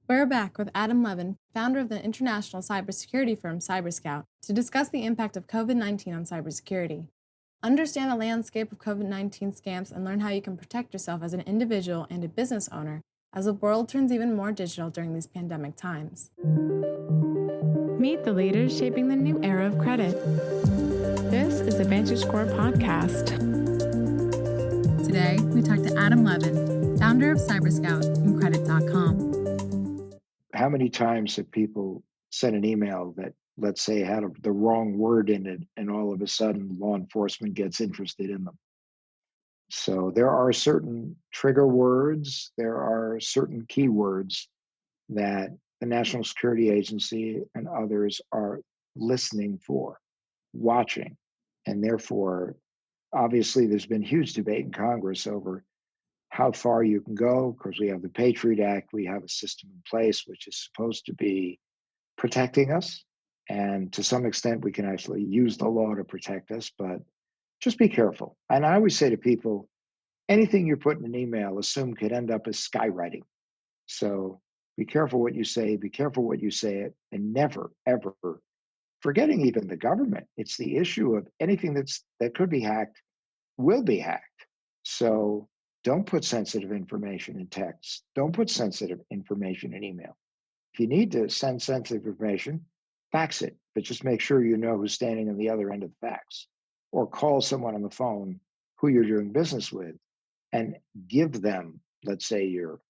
We're back with Adam Levine, founder of the international cybersecurity firm CyberScout, to discuss the impact of COVID-19 on cybersecurity. Understand the landscape of COVID-19 scams and learn how you can protect yourself as an individual and a business owner as the world turns even more digital during these pandemic times. Meet the leaders shaping the new era of credit. This is the VantageScore podcast. Today, we talk to Adam Levine, founder of CyberScout and Credit.com. How many times have people sent an email that, let's say, had the wrong word in it, and all of a sudden law enforcement gets interested in them? So there are certain trigger words, there are certain keywords that the National Security Agency and others are listening for, watching. And therefore, obviously, there's been huge debate in Congress over how far you can go, because we have the Patriot Act, we have a system in place which is supposed to be protecting us. And to some extent, we can actually use the law to protect us, but just be careful. And I always say to people, anything you put in an email, assume could end up as skywriting. So be careful what you say, be careful what you say it, and never, ever, forgetting even the government. It's the issue of anything that could be hacked will be hacked. So don't put sensitive information in text. Don't put sensitive information in email. If you need to send sensitive information, fax it, but just make sure you know who's standing on the other end of the fax. Or call someone on the phone who you're doing business with and give them, let's say, your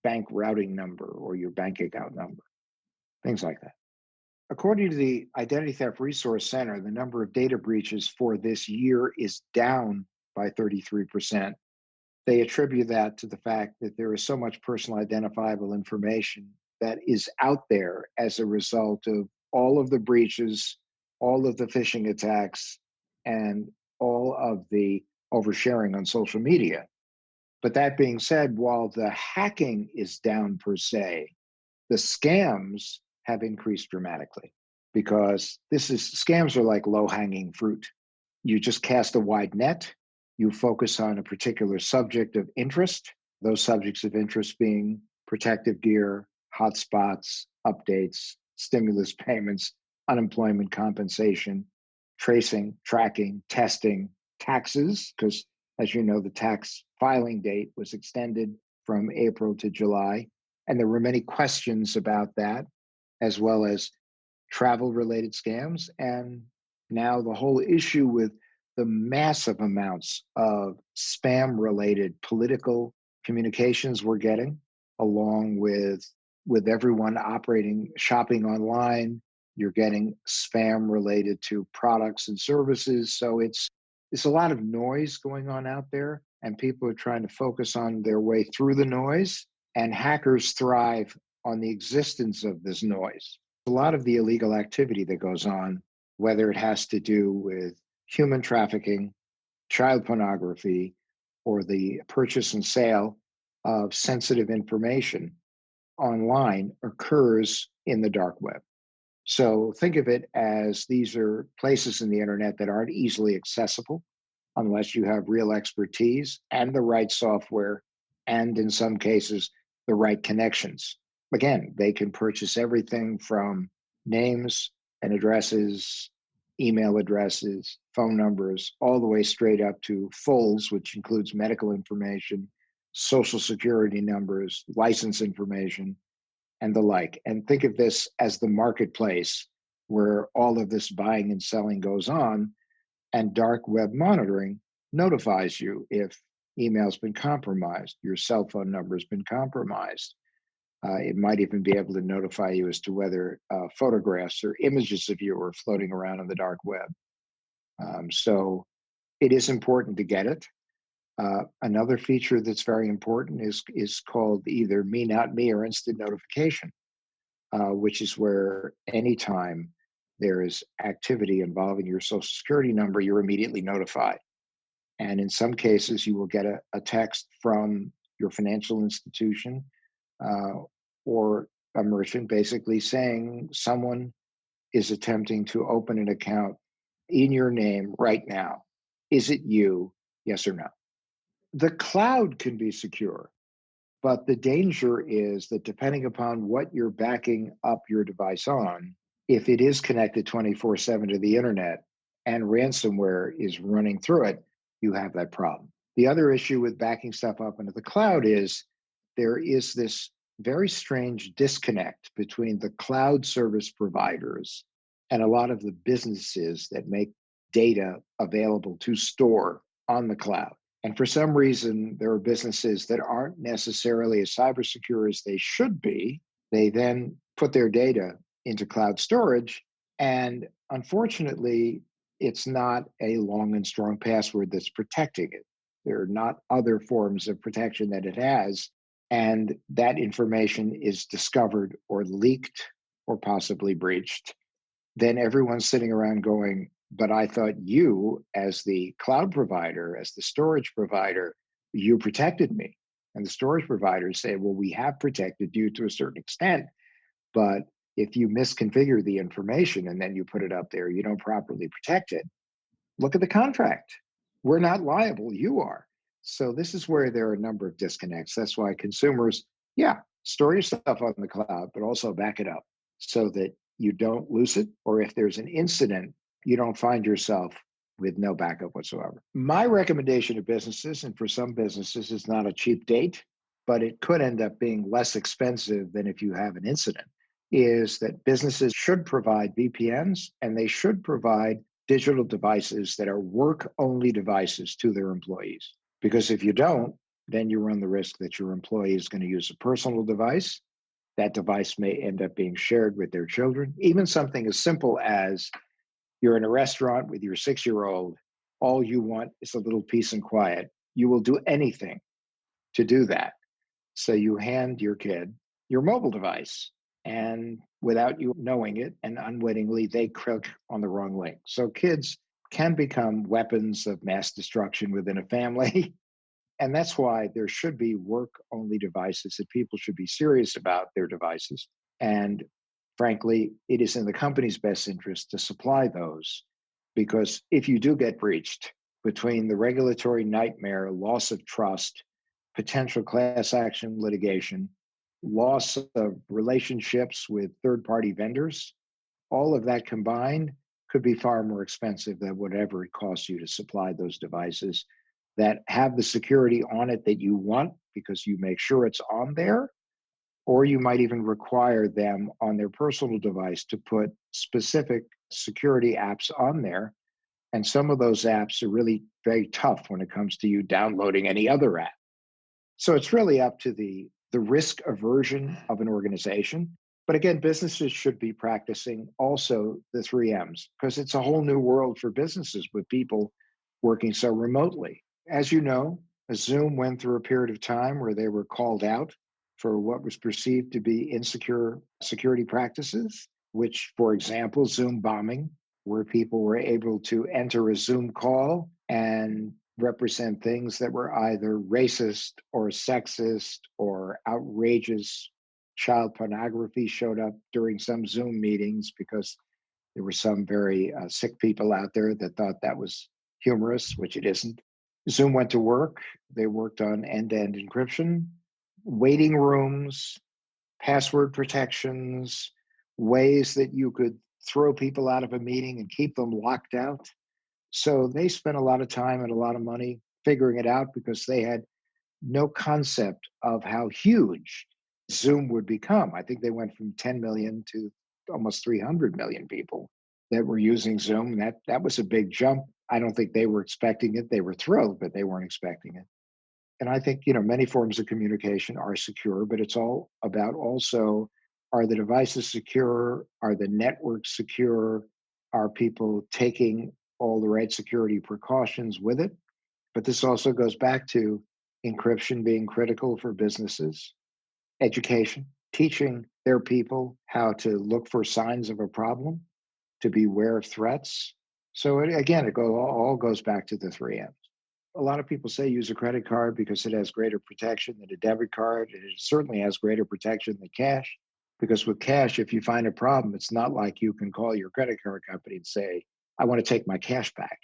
bank routing number or your bank account number, things like that. According to the Identity Theft Resource Center, the number of data breaches for this year is down by 33%. They attribute that to the fact that there is so much personal identifiable information that is out there as a result of all of the breaches, all of the phishing attacks, and all of the oversharing on social media. But that being said, while the hacking is down per se, the scams have increased dramatically, because scams are like low-hanging fruit. You just cast a wide net. You focus on a particular subject of interest, those subjects of interest being protective gear, hotspots, updates, stimulus payments, unemployment compensation, tracing, tracking, testing, taxes, because as you know, the tax filing date was extended from April to July. And there were many questions about that, as well as travel-related scams. And now the whole issue with the massive amounts of spam-related political communications we're getting, along with everyone shopping online. You're getting spam related to products and services. So it's a lot of noise going on out there, and people are trying to focus on their way through the noise, and hackers thrive on the existence of this noise. A lot of the illegal activity that goes on, whether it has to do with human trafficking, child pornography, or the purchase and sale of sensitive information online, occurs in the dark web. So think of it as these are places in the internet that aren't easily accessible unless you have real expertise and the right software, and in some cases, the right connections. Again, they can purchase everything from names and addresses, email addresses, phone numbers, all the way straight up to fulls, which includes medical information, social security numbers, license information, and the like. And think of this as the marketplace where all of this buying and selling goes on, and dark web monitoring notifies you if email's been compromised, your cell phone number's been compromised. It might even be able to notify you as to whether photographs or images of you are floating around on the dark web. So it is important to get it. Another feature that's very important is called either Me Not Me or instant notification, which is where anytime there is activity involving your social security number, you're immediately notified. And in some cases, you will get a text from your financial institution or a merchant basically saying someone is attempting to open an account in your name right now. Is it you? Yes or no? The cloud can be secure. But the danger is that depending upon what you're backing up your device on, if it is connected 24/7 to the internet and ransomware is running through it, you have that problem. The other issue with backing stuff up into the cloud is there is this very strange disconnect between the cloud service providers and a lot of the businesses that make data available to store on the cloud. And for some reason, there are businesses that aren't necessarily as cyber secure as they should be. They then put their data into cloud storage. And unfortunately, it's not a long and strong password that's protecting it. There are not other forms of protection that it has. And that information is discovered or leaked or possibly breached. Then everyone's sitting around going, but I thought you, as the cloud provider, as the storage provider, you protected me. And the storage providers say, well, we have protected you to a certain extent, but if you misconfigure the information and then you put it up there, you don't properly protect it. Look at the contract. We're not liable, you are. So this is where there are a number of disconnects. That's why consumers, yeah, store your stuff on the cloud, but also back it up so that you don't lose it. Or if there's an incident, you don't find yourself with no backup whatsoever. My recommendation to businesses, and for some businesses, is not a cheap date, but it could end up being less expensive than if you have an incident, is that businesses should provide VPNs and they should provide digital devices that are work only devices to their employees. Because if you don't, then you run the risk that your employee is going to use a personal device. That device may end up being shared with their children. Even something as simple as you're in a restaurant with your 6-year-old, all you want is a little peace and quiet. You will do anything to do that. So you hand your kid your mobile device, and without you knowing it and unwittingly, they click on the wrong link. So kids can become weapons of mass destruction within a family. And that's why there should be work only devices, that people should be serious about their devices. And frankly, it is in the company's best interest to supply those, because if you do get breached, between the regulatory nightmare, loss of trust, potential class action litigation, loss of relationships with third party vendors, all of that combined could be far more expensive than whatever it costs you to supply those devices that have the security on it that you want because you make sure it's on there, or you might even require them on their personal device to put specific security apps on there. And some of those apps are really very tough when it comes to you downloading any other app. So it's really up to the risk aversion of an organization. But again, businesses should be practicing also the 3Ms, because it's a whole new world for businesses with people working so remotely. As you know, Zoom went through a period of time where they were called out for what was perceived to be insecure security practices, which, for example, Zoom bombing, where people were able to enter a Zoom call and represent things that were either racist or sexist or outrageous. Child pornography showed up during some Zoom meetings because there were some very sick people out there that thought that was humorous, which it isn't. Zoom went to work. They worked on end-to-end encryption, waiting rooms, password protections, ways that you could throw people out of a meeting and keep them locked out. So they spent a lot of time and a lot of money figuring it out because they had no concept of how huge Zoom would become. I think they went from 10 million to almost 300 million people that were using Zoom. That was a big jump. I don't think they were expecting it. They were thrilled, but they weren't expecting it. And I think, many forms of communication are secure, but it's all about also, are the devices secure? Are the networks secure? Are people taking all the right security precautions with it? But this also goes back to encryption being critical for businesses, education, teaching their people how to look for signs of a problem, to be aware of threats. So it all goes back to the 3Ms. A lot of people say use a credit card because it has greater protection than a debit card. And it certainly has greater protection than cash, because with cash, if you find a problem, it's not like you can call your credit card company and say, I want to take my cash back.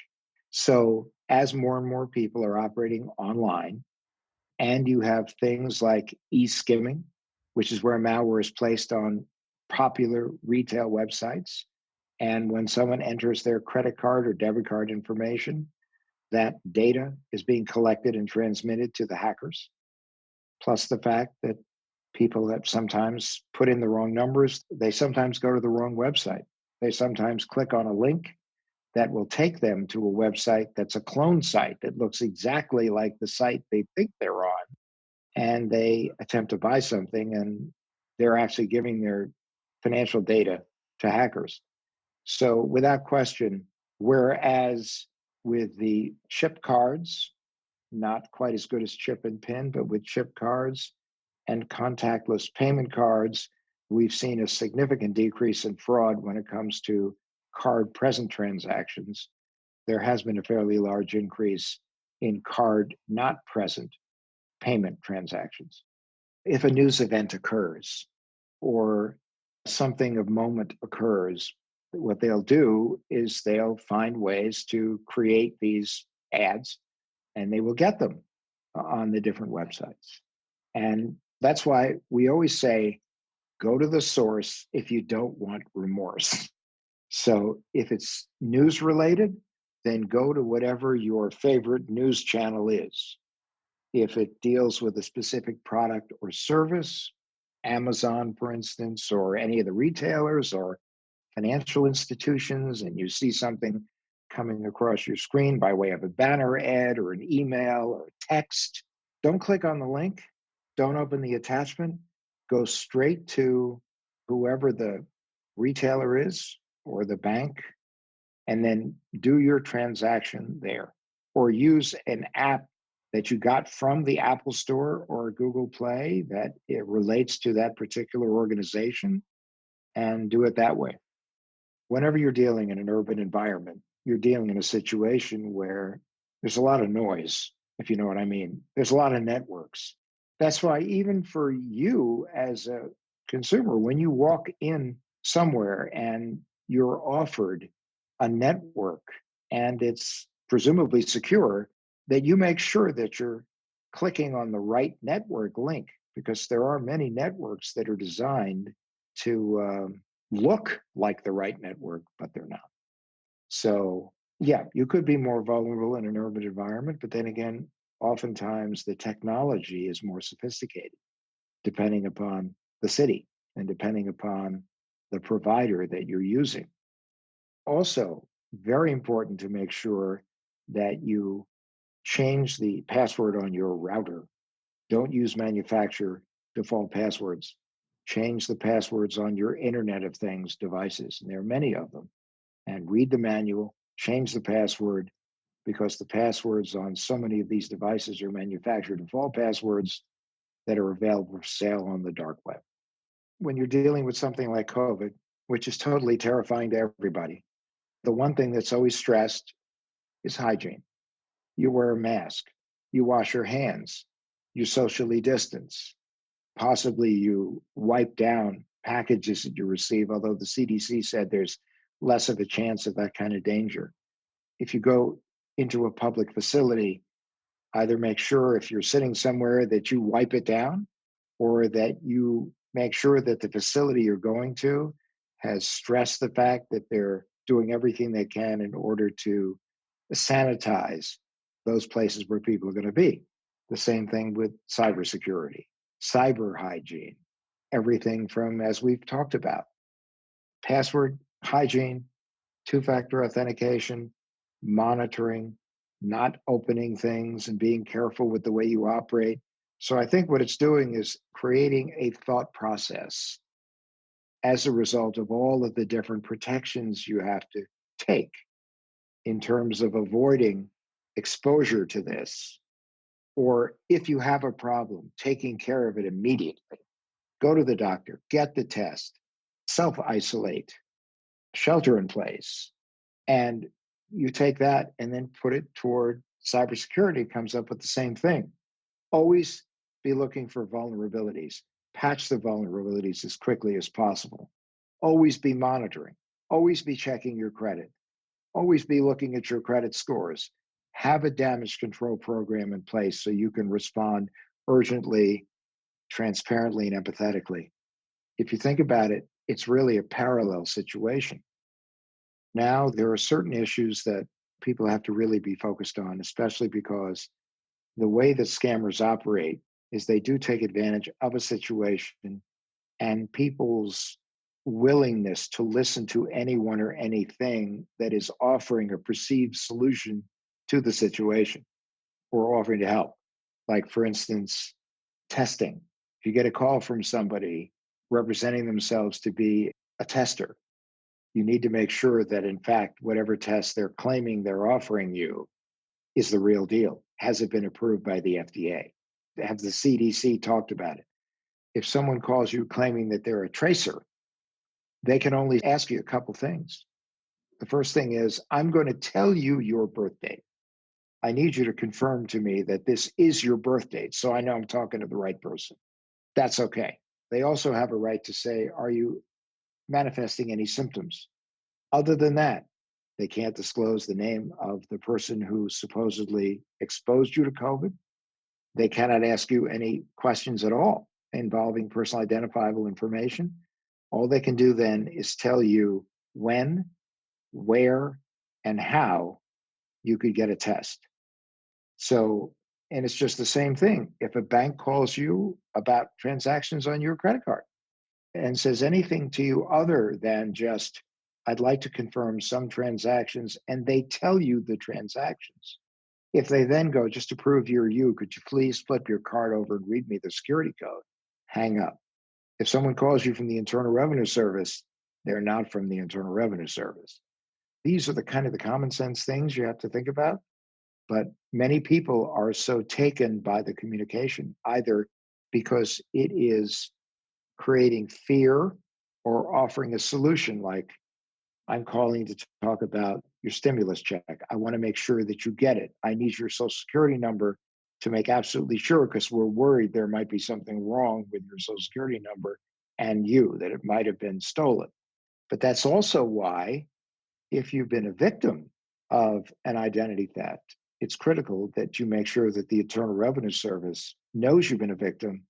So as more and more people are operating online And you have things like e-skimming, which is where malware is placed on popular retail websites. And when someone enters their credit card or debit card information, that data is being collected and transmitted to the hackers. Plus the fact that people that sometimes put in the wrong numbers, they sometimes go to the wrong website. They sometimes click on a link that will take them to a website that's a clone site that looks exactly like the site they think they're on. And they attempt to buy something, and they're actually giving their financial data to hackers. So, without question, whereas with the chip cards, not quite as good as chip and pin, but with chip cards and contactless payment cards, we've seen a significant decrease in fraud when it comes to card present transactions. There has been a fairly large increase in card not present payment transactions. If a news event occurs or something of moment occurs, what they'll do is they'll find ways to create these ads and they will get them on the different websites. And that's why we always say go to the source if you don't want remorse. So if it's news related, then go to whatever your favorite news channel is. If it deals with a specific product or service, Amazon, for instance, or any of the retailers or financial institutions, and you see something coming across your screen by way of a banner ad or an email or text, don't click on the link, don't open the attachment, go straight to whoever the retailer is or the bank, and then do your transaction there. Or use an app that you got from the Apple Store or Google Play that it relates to that particular organization and do it that way. Whenever you're dealing in an urban environment, you're dealing in a situation where there's a lot of noise, if you know what I mean. There's a lot of networks. That's why, even for you as a consumer, when you walk in somewhere and you're offered a network and it's presumably secure, that you make sure that you're clicking on the right network link, because there are many networks that are designed to look like the right network, but they're not. So, yeah, you could be more vulnerable in an urban environment, but then again, oftentimes the technology is more sophisticated depending upon the city and depending upon the provider that you're using. Also, very important to make sure that you change the password on your router. Don't use manufacturer default passwords. Change the passwords on your Internet of Things devices, and there are many of them. And read the manual, change the password, because the passwords on so many of these devices are manufacturer default passwords that are available for sale on the dark web. When you're dealing with something like COVID, which is totally terrifying to everybody, the one thing that's always stressed is hygiene. You wear a mask, you wash your hands, you socially distance. Possibly you wipe down packages that you receive, although the CDC said there's less of a chance of that kind of danger. If you go into a public facility, either make sure if you're sitting somewhere that you wipe it down, or that you make sure that the facility you're going to has stressed the fact that they're doing everything they can in order to sanitize those places where people are going to be. The same thing with cybersecurity, cyber hygiene, everything from, as we've talked about, password hygiene, two-factor authentication, monitoring, not opening things and being careful with the way you operate. So I think what it's doing is creating a thought process as a result of all of the different protections you have to take in terms of avoiding exposure to this, or if you have a problem, taking care of it immediately. Go to the doctor, get the test, self-isolate, shelter in place, and you take that and then put it toward cybersecurity. Comes up with the same thing. Always be looking for vulnerabilities. Patch the vulnerabilities as quickly as possible. Always be monitoring. Always be checking your credit. Always be looking at your credit scores. Have a damage control program in place so you can respond urgently, transparently, and empathetically. If you think about it, it's really a parallel situation. Now, there are certain issues that people have to really be focused on, especially because the way that scammers operate is they do take advantage of a situation and people's willingness to listen to anyone or anything that is offering a perceived solution to the situation or offering to help. Like, for instance, testing. If you get a call from somebody representing themselves to be a tester, you need to make sure that, in fact, whatever test they're claiming they're offering you is the real deal. Has it been approved by the FDA? Have the CDC talked about it? If someone calls you claiming that they're a tracer, they can only ask you a couple things. The first thing is, I'm going to tell you your birth date. I need you to confirm to me that this is your birth date so I know I'm talking to the right person. That's okay. They also have a right to say, are you manifesting any symptoms? Other than that, they can't disclose the name of the person who supposedly exposed you to COVID. They cannot ask you any questions at all involving personal identifiable information. All they can do then is tell you when, where, and how you could get a test. So, and it's just the same thing. If a bank calls you about transactions on your credit card and says anything to you other than just, I'd like to confirm some transactions, and they tell you the transactions. If they then go, just to prove you're you, could you please flip your card over and read me the security code? Hang up. If someone calls you from the Internal Revenue Service, they're not from the Internal Revenue Service. These are the kind of the common sense things you have to think about. But many people are so taken by the communication, either because it is creating fear or offering a solution, like, I'm calling to talk about your stimulus check. I want to make sure that you get it. I need your social security number to make absolutely sure, because we're worried there might be something wrong with your social security number and you, that it might have been stolen. But that's also why, if you've been a victim of an identity theft, it's critical that you make sure that the Internal Revenue Service knows you've been a victim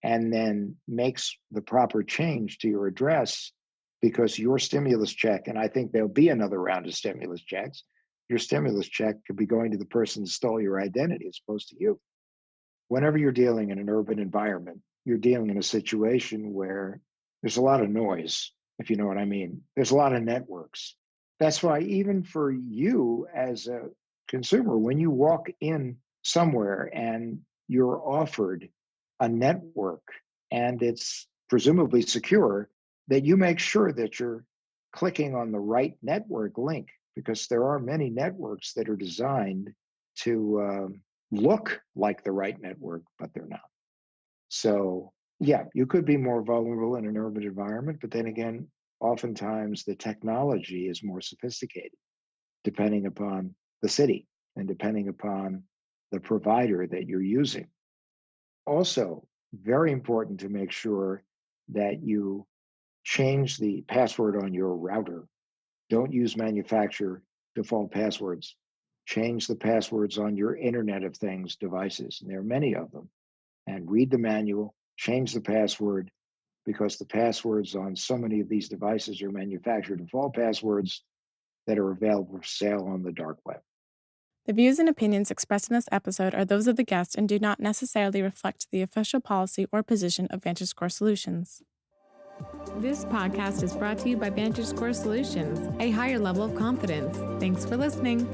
and then makes the proper change to your address, because your stimulus check, and I think there'll be another round of stimulus checks, your stimulus check could be going to the person who stole your identity as opposed to you. Whenever you're dealing in an urban environment, you're dealing in a situation where there's a lot of noise, if you know what I mean. There's a lot of networks. That's why, even for you as a consumer, when you walk in somewhere and you're offered a network and it's presumably secure, that you make sure that you're clicking on the right network link, because there are many networks that are designed to look like the right network, but they're not. So, yeah, you could be more vulnerable in an urban environment, but then again, oftentimes the technology is more sophisticated depending upon the city and depending upon the provider that you're using. Also, very important to make sure that you change the password on your router. Don't use manufacturer default passwords. Change the passwords on your Internet of Things devices, and there are many of them. And read the manual, change the password, because the passwords on so many of these devices are manufacturer default passwords that are available for sale on the dark web. The views and opinions expressed in this episode are those of the guest and do not necessarily reflect the official policy or position of VantageScore Solutions. This podcast is brought to you by VantageScore Solutions, a higher level of confidence. Thanks for listening.